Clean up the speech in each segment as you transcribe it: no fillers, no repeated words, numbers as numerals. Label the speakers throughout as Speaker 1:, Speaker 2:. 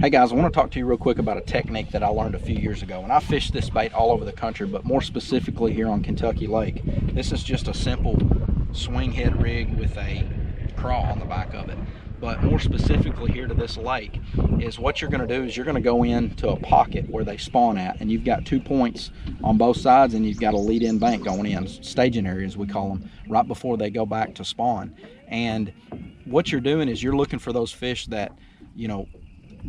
Speaker 1: Hey guys, I want to talk to you real quick about a technique that I learned a few years ago. And I fished this bait all over the country, but more specifically here on Kentucky Lake. This is just a simple swing head rig with a craw on the back of it. But more specifically here to this lake is what you're going to do is you're going to go into a pocket where they spawn at, and you've got 2 points on both sides, and you've got a lead-in bank going in, staging areas we call them, right before they go back to spawn. And what you're doing is you're looking for those fish that, you know,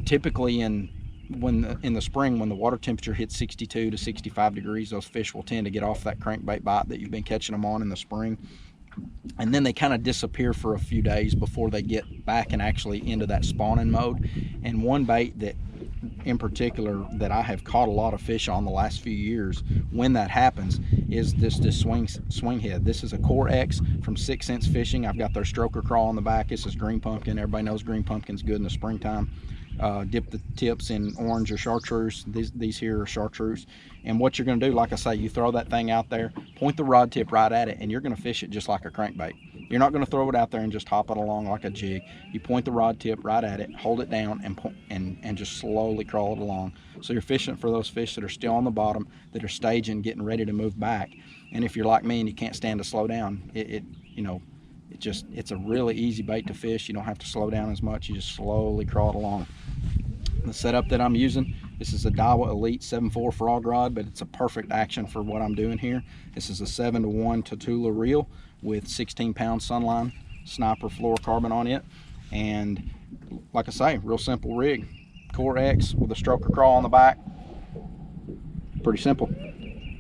Speaker 1: typically in the spring, when the water temperature hits 62 to 65 degrees, those fish will tend to get off that crankbait bite that you've been catching them on in the spring, and then they kind of disappear for a few days before they get back and actually into that spawning mode. And one bait that in particular that I have caught a lot of fish on the last few years when that happens is this swing head. This is a Core X from Sense Fishing. I've got their Stroker Craw on the back. This is green pumpkin. Everybody knows green pumpkin's good in the springtime. Dip the tips in orange or chartreuse. These here are chartreuse. And what you're going to do, like I say, you throw that thing out there, point the rod tip right at it, and you're going to fish it just like a crankbait. You're not going to throw it out there and just hop it along like a jig. You point the rod tip right at it, hold it down, and just slowly crawl it along. So you're fishing for those fish that are still on the bottom, that are staging, getting ready to move back. And if you're like me and you can't stand to slow down, it's a really easy bait to fish. You don't have to slow down as much. You just slowly crawl it along. The setup that I'm using, this is a Daiwa Elite 7.4 frog rod, but it's a perfect action for what I'm doing here. This is a 7-to-1 Tatula reel with 16-pound Sunline Sniper fluorocarbon on it. And like I say, real simple rig. Core X with a Stroker Craw on the back. Pretty simple.